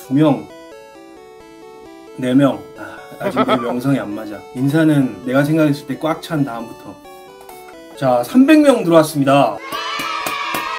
2명, 4명. 아직 내 명성이 안 맞아. 인사는 내가 생각했을 때 꽉 찬 다음부터. 자, 300명 들어왔습니다.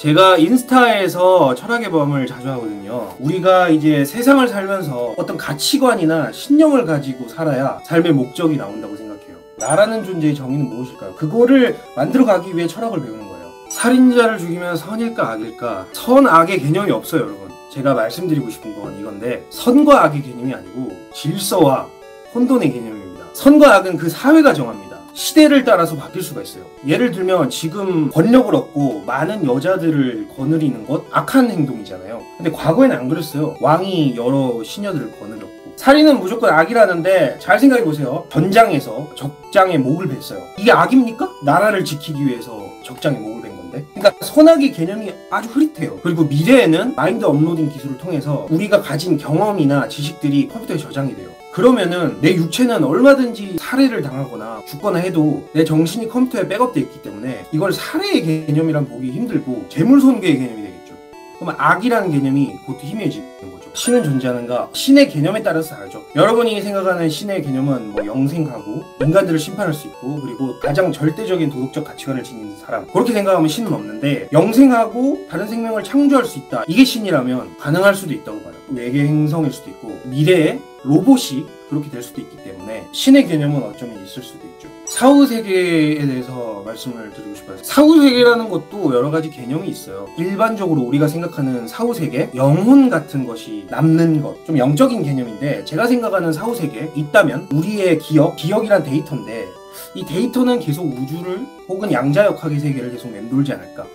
제가 인스타에서 철학의 범을 자주 하거든요. 우리가 이제 세상을 살면서 어떤 가치관이나 신념을 가지고 살아야 삶의 목적이 나온다고 생각해요. 나라는 존재의 정의는 무엇일까요? 그거를 만들어가기 위해 철학을 배우는 거예요. 살인자를 죽이면 선일까 악일까? 선악의 개념이 없어요, 여러분. 제가 말씀드리고 싶은 건 이건데, 선과 악의 개념이 아니고 질서와 혼돈의 개념입니다. 선과 악은 그 사회가 정합니다. 시대를 따라서 바뀔 수가 있어요. 예를 들면 지금 권력을 얻고 많은 여자들을 거느리는 것 악한 행동이잖아요. 근데 과거에는 안 그랬어요. 왕이 여러 시녀들을 거느렸고. 살인은 무조건 악이라는데 잘 생각해보세요. 전장에서 적장의 목을 뱄어요. 이게 악입니까? 나라를 지키기 위해서 적장의 목을 벤 건데. 그러니까 선악의 개념이 아주 흐릿해요. 그리고 미래에는 마인드 업로딩 기술을 통해서 우리가 가진 경험이나 지식들이 컴퓨터에 저장이 돼요. 그러면은 내 육체는 얼마든지 살해를 당하거나 죽거나 해도 내 정신이 컴퓨터에 백업되어 있기 때문에 이걸 살해의 개념이란 보기 힘들고 재물손괴의 개념이 되겠죠. 그러면 악이라는 개념이 곧 희미해지는 거죠. 신은 존재하는가? 신의 개념에 따라서 다르죠. 여러분이 생각하는 신의 개념은 뭐 영생하고 인간들을 심판할 수 있고 그리고 가장 절대적인 도덕적 가치관을 지니는 사람, 그렇게 생각하면 신은 없는데, 영생하고 다른 생명을 창조할 수 있다, 이게 신이라면 가능할 수도 있다고 봐요. 외계 행성일 수도 있고 미래에 로봇이 그렇게 될 수도 있기 때문에 신의 개념은 어쩌면 있을 수도 있죠. 사후세계에 대해서 말씀을 드리고 싶어요. 사후세계라는 것도 여러 가지 개념이 있어요. 일반적으로 우리가 생각하는 사후세계, 영혼 같은 것이 남는 것, 좀 영적인 개념인데, 제가 생각하는 사후세계 있다면 우리의 기억이란 데이터인데, 이 데이터는 계속 우주를 혹은 양자역학의 세계를 계속 맴돌지 않을까.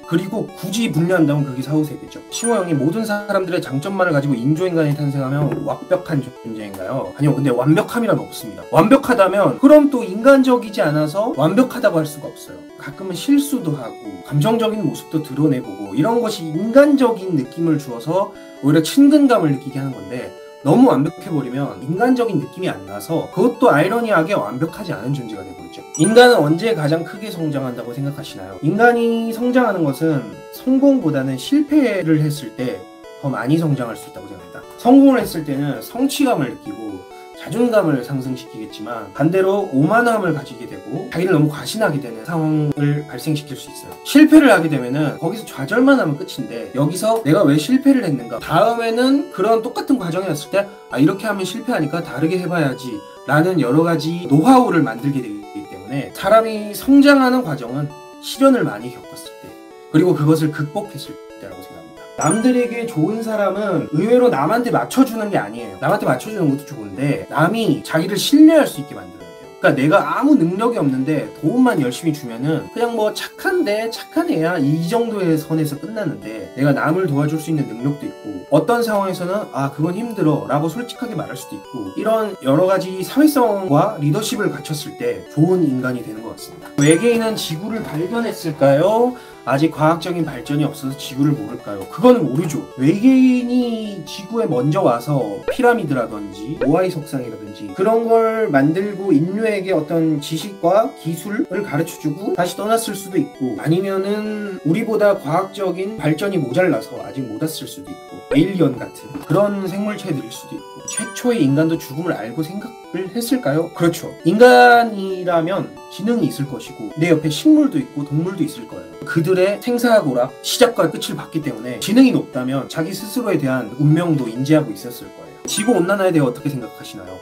그리고 굳이 분류한다면 그게 사후세계죠. 칭호 형이 모든 사람들의 장점만을 가지고 인조인간이 탄생하면 완벽한 존재인가요? 아니요, 근데 완벽함이란 없습니다. 완벽하다면 그럼 또 인간적이지 않아서 완벽하다고 할 수가 없어요. 가끔은 실수도 하고 감정적인 모습도 드러내보고 이런 것이 인간적인 느낌을 주어서 오히려 친근감을 느끼게 하는 건데, 너무 완벽해버리면 인간적인 느낌이 안 나서 그것도 아이러니하게 완벽하지 않은 존재가 되버리죠. 인간은 언제 가장 크게 성장한다고 생각하시나요? 인간이 성장하는 것은 성공보다는 실패를 했을 때 더 많이 성장할 수 있다고 생각합니다. 성공을 했을 때는 성취감을 느끼고 자존감을 상승시키겠지만, 반대로 오만함을 가지게 되고 자기를 너무 과신하게 되는 상황을 발생시킬 수 있어요. 실패를 하게 되면은 거기서 좌절만 하면 끝인데, 여기서 내가 왜 실패를 했는가, 다음에는 그런 똑같은 과정이 왔을 때 이렇게 하면 실패하니까 다르게 해봐야지 라는 여러 가지 노하우를 만들게 되기 때문에, 사람이 성장하는 과정은 시련을 많이 겪었을 때, 그리고 그것을 극복했을 때라고 생각합니다. 남들에게 좋은 사람은 의외로 남한테 맞춰주는 게 아니에요. 남한테 맞춰주는 것도 좋은데 남이 자기를 신뢰할 수 있게 만들어야 돼요. 그러니까 내가 아무 능력이 없는데 도움만 열심히 주면은 그냥 뭐 착한 애야 이 정도의 선에서 끝나는데, 내가 남을 도와줄 수 있는 능력도 있고 어떤 상황에서는 그건 힘들어 라고 솔직하게 말할 수도 있고, 이런 여러 가지 사회성과 리더십을 갖췄을 때 좋은 인간이 되는 것 같습니다. 외계인은 지구를 발견했을까요? 아직 과학적인 발전이 없어서 지구를 모를까요? 그거는 모르죠. 외계인이 지구에 먼저 와서 피라미드라든지 모아이 석상이라든지 그런 걸 만들고 인류에게 어떤 지식과 기술을 가르쳐주고 다시 떠났을 수도 있고, 아니면은 우리보다 과학적인 발전이 모자라서 아직 못 왔을 수도 있고, 에일리언 같은 그런 생물체들일 수도 있고. 최초의 인간도 죽음을 알고 생각을 했을까요? 그렇죠. 인간이라면 지능이 있을 것이고 내 옆에 식물도 있고 동물도 있을 거예요. 그들의 생사고락, 시작과 끝을 봤기 때문에 지능이 높다면 자기 스스로에 대한 운명도 인지하고 있었을 거예요. 지구온난화에 대해 어떻게 생각하시나요?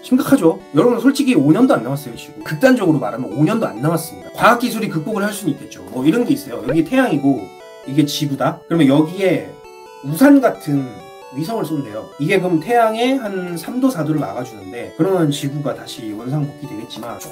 심각하죠. 여러분 솔직히 5년도 안 남았어요. 지구 극단적으로 말하면 5년도 안 남았습니다. 과학기술이 극복을 할 수는 있겠죠. 뭐 이런 게 있어요. 여기 태양이고 이게 지구다? 그러면 여기에 우산 같은 위성을 쏜대요. 이게 그럼 태양의 한 3도 4도를 막아주는데, 그러면 지구가 다시 원상복귀 되겠지만 초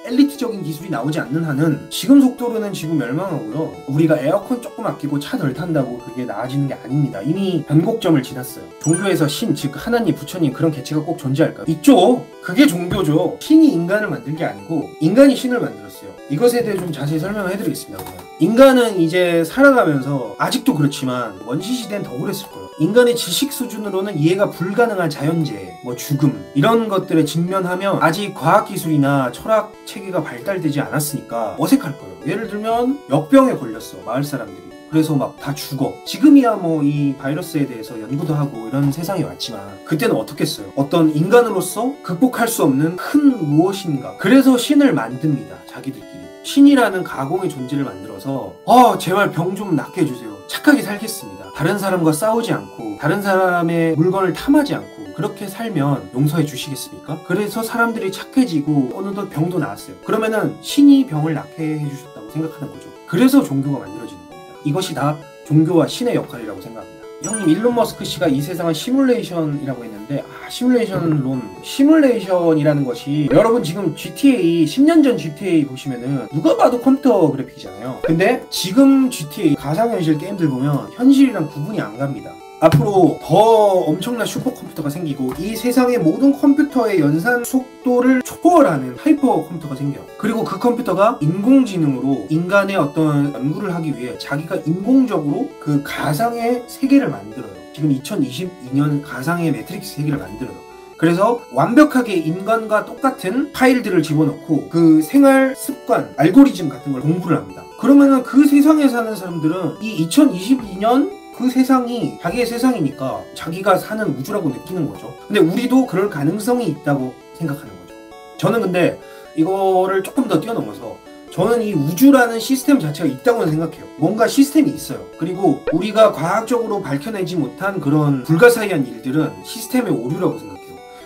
엘리트적인 기술이 나오지 않는 한은 지금 속도로는 지구 멸망하고요. 우리가 에어컨 조금 아끼고 차 덜 탄다고 그게 나아지는 게 아닙니다. 이미 변곡점을 지났어요. 종교에서 신, 즉 하나님, 부처님 그런 개체가 꼭 존재할까요? 있죠. 그게 종교죠. 신이 인간을 만든 게 아니고 인간이 신을 만들었어요. 이것에 대해 좀 자세히 설명을 해드리겠습니다. 그냥. 인간은 이제 살아가면서 아직도 그렇지만 원시시대는 더 그랬을 거예요. 인간의 지식 수준으로는 이해가 불가능한 자연재해, 뭐 죽음 이런 것들에 직면하면 아직 과학기술이나 철학 체계가 발달되지 않았으니까 어색할 거예요. 예를 들면 역병에 걸렸어, 마을 사람들이. 그래서 막 다 죽어. 지금이야 뭐 이 바이러스에 대해서 연구도 하고 이런 세상이 왔지만 그때는 어떻겠어요? 어떤 인간으로서 극복할 수 없는 큰 무엇인가. 그래서 신을 만듭니다. 자기들끼리. 신이라는 가공의 존재를 만들어서 제발 병 좀 낫게 해주세요. 착하게 살겠습니다. 다른 사람과 싸우지 않고 다른 사람의 물건을 탐하지 않고 그렇게 살면 용서해 주시겠습니까? 그래서 사람들이 착해지고 어느덧 병도 나았어요. 그러면은 신이 병을 낫게 해주셨다고 생각하는 거죠. 그래서 종교가 만들어지는 겁니다. 이것이 다 종교와 신의 역할이라고 생각합니다. 형님, 일론 머스크 씨가 이 세상은 시뮬레이션이라고 했는데 시뮬레이션이라는 것이 여러분 지금 GTA 10년 전 GTA 보시면은 누가 봐도 컴퓨터 그래픽이잖아요. 근데 지금 GTA 가상현실 게임들 보면 현실이랑 구분이 안 갑니다. 앞으로 더 엄청난 슈퍼컴퓨터가 생기고 이 세상의 모든 컴퓨터의 연산 속도를 초월하는 하이퍼 컴퓨터가 생겨요. 그리고 그 컴퓨터가 인공지능으로 인간의 어떤 연구를 하기 위해 자기가 인공적으로 그 가상의 세계를 만들어요. 지금 2022년 가상의 매트릭스 세계를 만들어요. 그래서 완벽하게 인간과 똑같은 파일들을 집어넣고 그 생활 습관, 알고리즘 같은 걸 공부를 합니다. 그러면은 그 세상에 사는 사람들은 이 2022년 그 세상이 자기의 세상이니까 자기가 사는 우주라고 느끼는 거죠. 근데 우리도 그럴 가능성이 있다고 생각하는 거죠. 저는 근데 이거를 조금 더 뛰어넘어서 저는 이 우주라는 시스템 자체가 있다고 생각해요. 뭔가 시스템이 있어요. 그리고 우리가 과학적으로 밝혀내지 못한 그런 불가사의한 일들은 시스템의 오류라고 생각해요.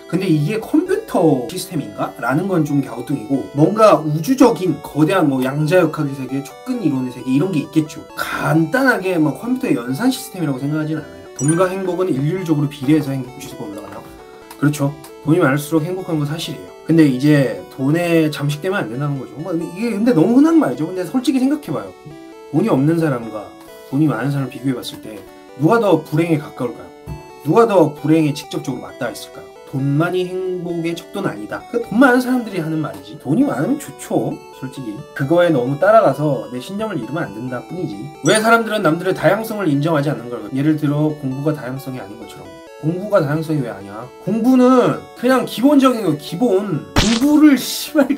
근데 이게 컴퓨터 시스템인가? 라는 건 좀 갸우뚱이고 뭔가 우주적인 거대한 뭐 양자역학의 세계, 촉근 이론의 세계 이런 게 있겠죠. 간단하게 뭐 컴퓨터의 연산 시스템이라고 생각하진 않아요. 돈과 행복은 일률적으로 비례해서 행복 지수가 올라가나요? 그렇죠. 돈이 많을수록 행복한 건 사실이에요. 근데 이제 돈에 잠식되면 안 된다는 거죠. 뭐 이게 근데 너무 흔한 말이죠. 근데 솔직히 생각해봐요. 돈이 없는 사람과 돈이 많은 사람을 비교해봤을 때 누가 더 불행에 가까울까요? 누가 더 불행에 직접적으로 맞닿아 있을까요? 돈만이 행복의 척도는 아니다. 돈 많은 사람들이 하는 말이지. 돈이 많으면 좋죠. 솔직히. 그거에 너무 따라가서 내 신념을 잃으면 안 된다 뿐이지. 왜 사람들은 남들의 다양성을 인정하지 않는 걸까요? 예를 들어 공부가 다양성이 아닌 것처럼. 공부가 다양성이 왜 아니야? 공부는 그냥 기본적인 거 기본. 공부를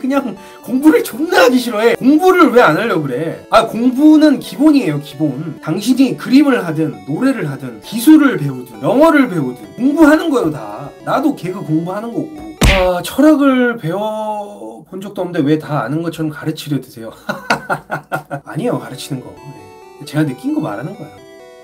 그냥 공부를 존나 하기 싫어해. 공부를 왜 안 하려고 그래? 공부는 기본이에요. 기본. 당신이 그림을 하든 노래를 하든 기술을 배우든 영어를 배우든 공부하는 거예요. 다. 나도 개그 공부하는 거고. 철학을 배워본 적도 없는데 왜 다 아는 것처럼 가르치려 드세요? 아니에요. 가르치는 거. 제가 느낀 거 말하는 거예요.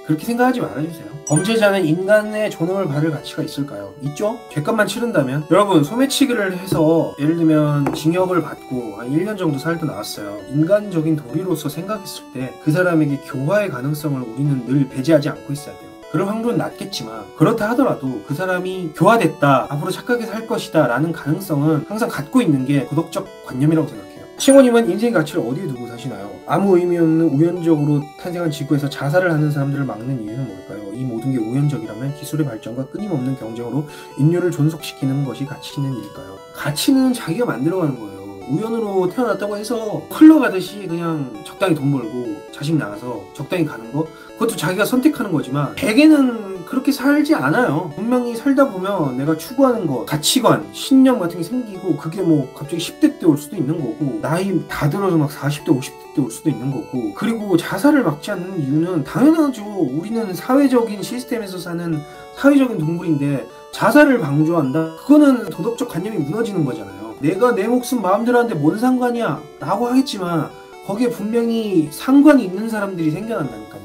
그렇게 생각하지 말아주세요. 범죄자는 인간의 존엄을 받을 가치가 있을까요? 있죠? 죄값만 치른다면? 여러분, 소매치기를 해서 예를 들면 징역을 받고 한 1년 정도 살고 나왔어요. 인간적인 도리로서 생각했을 때 그 사람에게 교화의 가능성을 우리는 늘 배제하지 않고 있어야 돼요. 그럴 확률은 낮겠지만 그렇다 하더라도 그 사람이 교화됐다, 앞으로 착하게 살 것이다 라는 가능성은 항상 갖고 있는 게 도덕적 관념이라고 생각해요. 칭호님은 인생의 가치를 어디에 두고 사시나요? 아무 의미 없는 우연적으로 탄생한 지구에서 자살을 하는 사람들을 막는 이유는 뭘까요? 이 모든 게 우연적이라면 기술의 발전과 끊임없는 경쟁으로 인류를 존속시키는 것이 가치 있는 일일까요? 가치는 자기가 만들어가는 거예요. 우연으로 태어났다고 해서 흘러가듯이 그냥 적당히 돈 벌고 자식 낳아서 적당히 가는 거, 그것도 자기가 선택하는 거지만 대개는 그렇게 살지 않아요. 분명히 살다 보면 내가 추구하는 것, 가치관, 신념 같은 게 생기고 그게 뭐 갑자기 10대 때 올 수도 있는 거고 나이 다 들어서 막 40대, 50대 때 올 수도 있는 거고. 그리고 자살을 막지 않는 이유는 당연하죠. 우리는 사회적인 시스템에서 사는 사회적인 동물인데 자살을 방조한다? 그거는 도덕적 관념이 무너지는 거잖아요. 내가 내 목숨 마음대로 하는데 뭔 상관이야? 라고 하겠지만 거기에 분명히 상관이 있는 사람들이 생겨난다니까요.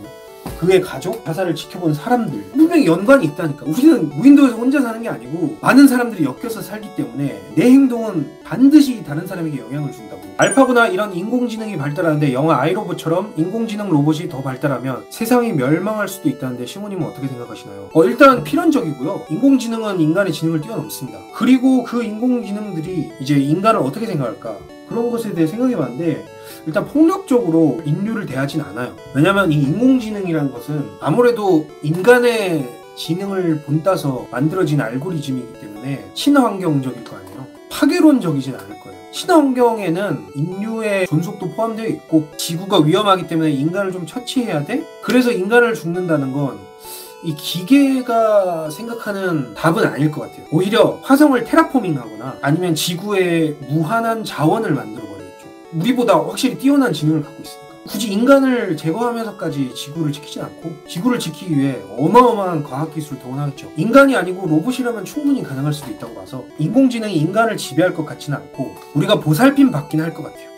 그의 가족, 자살을 지켜본 사람들 분명히 연관이 있다니까. 우리는 무인도에서 혼자 사는 게 아니고 많은 사람들이 엮여서 살기 때문에 내 행동은 반드시 다른 사람에게 영향을 준다고. 알파고나 이런 인공지능이 발달하는데 영화 아이로봇처럼 인공지능 로봇이 더 발달하면 세상이 멸망할 수도 있다는데 시모님은 어떻게 생각하시나요? 일단 필연적이고요. 인공지능은 인간의 지능을 뛰어넘습니다. 그리고 그 인공지능들이 이제 인간을 어떻게 생각할까? 그런 것에 대해 생각해봤는데 일단 폭력적으로 인류를 대하진 않아요. 왜냐면 이 인공지능이라는 것은 아무래도 인간의 지능을 본따서 만들어진 알고리즘이기 때문에 친환경적일 거 아니에요. 파괴론적이진 않을 거예요. 친환경에는 인류의 존속도 포함되어 있고 지구가 위험하기 때문에 인간을 좀 처치해야 돼? 그래서 인간을 죽는다는 건 이 기계가 생각하는 답은 아닐 것 같아요. 오히려 화성을 테라포밍하거나 아니면 지구에 무한한 자원을 만들어버리겠죠. 우리보다 확실히 뛰어난 지능을 갖고 있으니까. 굳이 인간을 제거하면서까지 지구를 지키진 않고 지구를 지키기 위해 어마어마한 과학기술을 동원하겠죠. 인간이 아니고 로봇이라면 충분히 가능할 수도 있다고 봐서 인공지능이 인간을 지배할 것 같지는 않고 우리가 보살핌 받긴 할 것 같아요.